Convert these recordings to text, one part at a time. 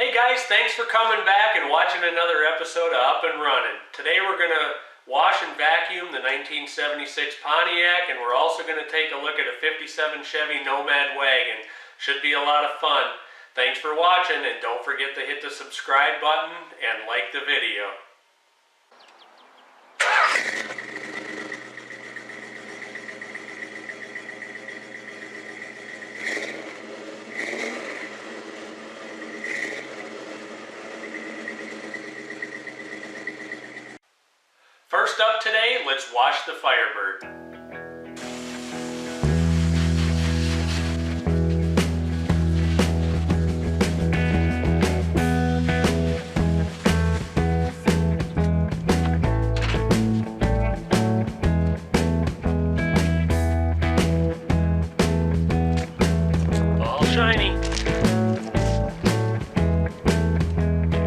Hey guys, thanks for coming back and watching another episode of Up-N-Runnin. Today we're going to wash and vacuum the 1976 Pontiac, and we're also going to take a look at a 57 Chevy Nomad Wagon. Should be a lot of fun. Thanks for watching, and don't forget to hit the subscribe button and like the video. First up today, let's wash the Firebird. All shiny.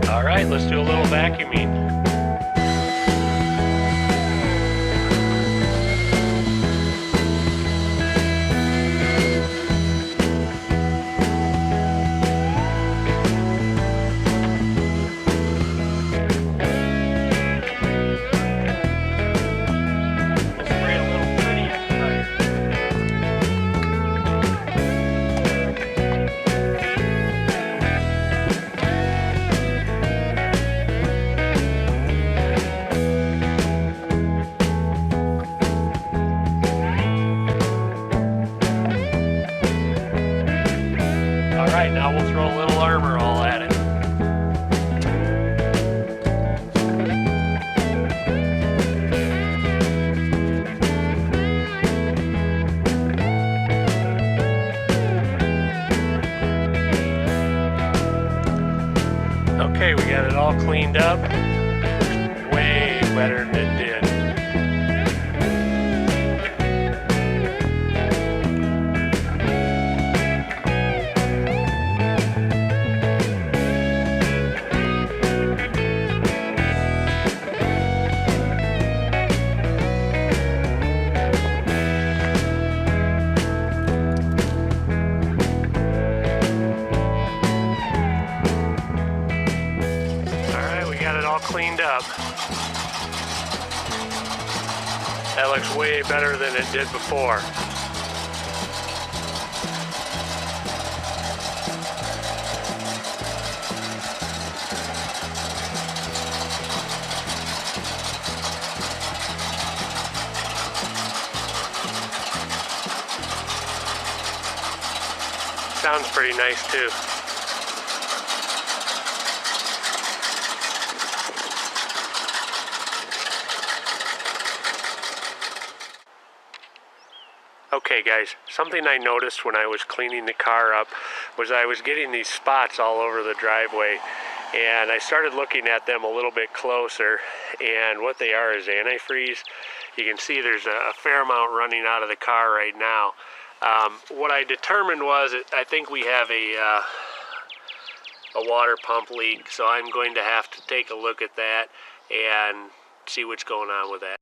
All right, let's do a little vacuuming. Alright, now we'll throw a little armor all at it. Okay, we got it all cleaned up. Way better than it did. Cleaned up. That looks way better than it did before. Sounds pretty nice too. Okay guys, something I noticed when I was cleaning the car up was I was getting these spots all over the driveway, and I started looking at them a little bit closer, and what they are is antifreeze. You can see there's a fair amount running out of the car right now. What I determined was I think we have a water pump leak, so I'm going to have to take a look at that and see what's going on with that.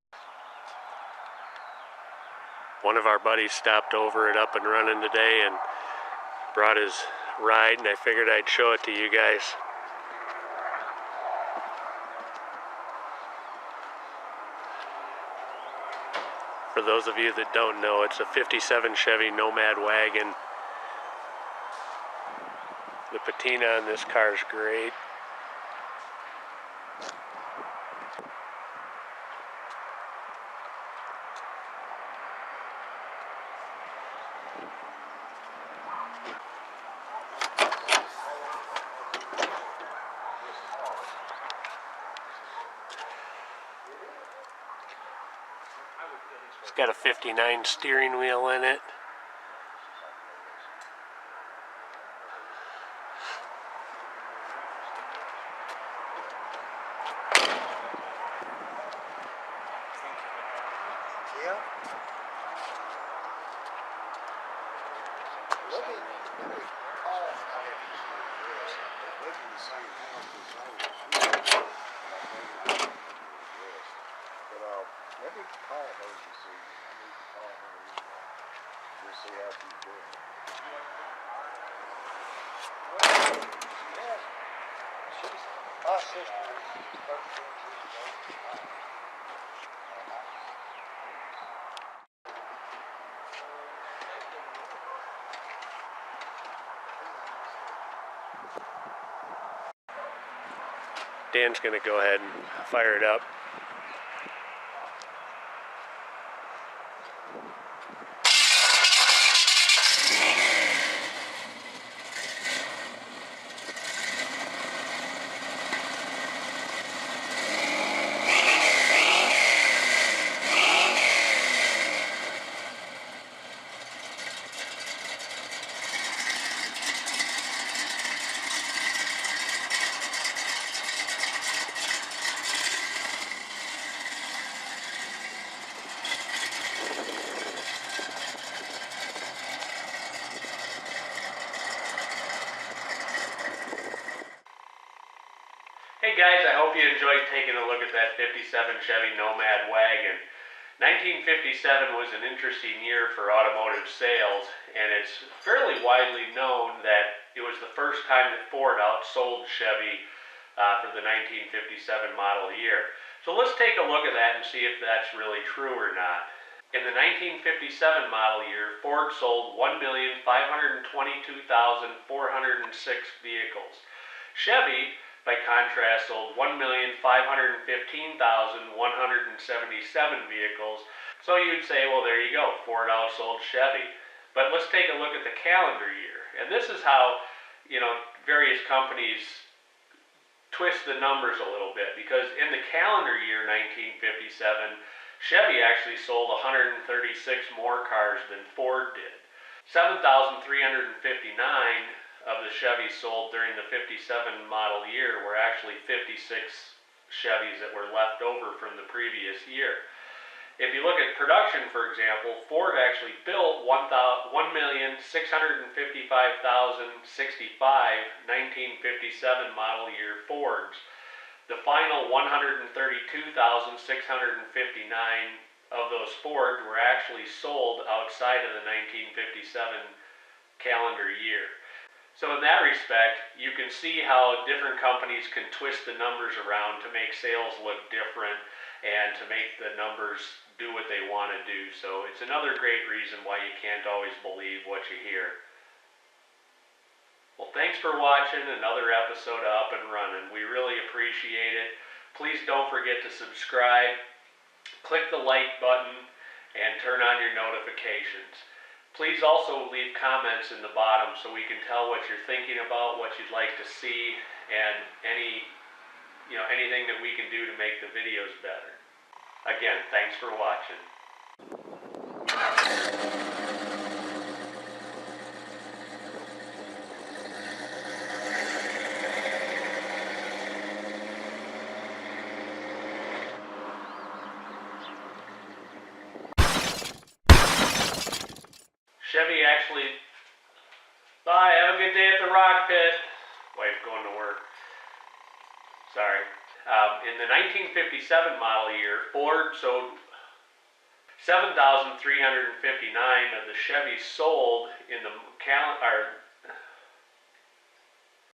One of our buddies stopped over at Up-N-Runnin today and brought his ride, and I figured I'd show it to you guys. For those of you that don't know, it's a 57 Chevy Nomad Wagon. The patina on this car is great. It's got a 59 steering wheel in it. Yeah. Maybe call her to see. I need to call her. We'll see how she's doing. My sister is 13 years old. Dan's going to go ahead and fire it up. Hey guys, I hope you enjoyed taking a look at that 57 Chevy Nomad wagon. 1957 was an interesting year for automotive sales, and it's fairly widely known that it was the first time that Ford outsold Chevy for the 1957 model year. So let's take a look at that and see if that's really true or not. In the 1957 model year, Ford sold 1,522,406 vehicles. Chevy, by contrast, sold 1,515,177 vehicles. So you'd say, well, there you go, Ford outsold Chevy. But let's take a look at the calendar year. And this is how, various companies twist the numbers a little bit. Because in the calendar year 1957, Chevy actually sold 136 more cars than Ford did. 7,359 of the Chevys sold during the 57 model year were actually 56 Chevys that were left over from the previous year. If you look at production, for example, Ford actually built 1,655,065 1957 model year Fords. The final 132,659 of those Fords were actually sold outside of the 1957 calendar year. So in that respect, you can see how different companies can twist the numbers around to make sales look different and to make the numbers do what they want to do. So it's another great reason why you can't always believe what you hear. Well, thanks for watching another episode of Up-N-Runnin. We really appreciate it. Please don't forget to subscribe, click the like button, and turn on your notifications. Please also leave comments in the bottom so we can tell what you're thinking about, what you'd like to see, and anything that we can do to make the videos better. Again, thanks for watching. Chevy actually, bye, have a good day at the rock pit. Wife going to work. Sorry. In the 1957 model year, Ford sold 7,359 of the Chevys sold in the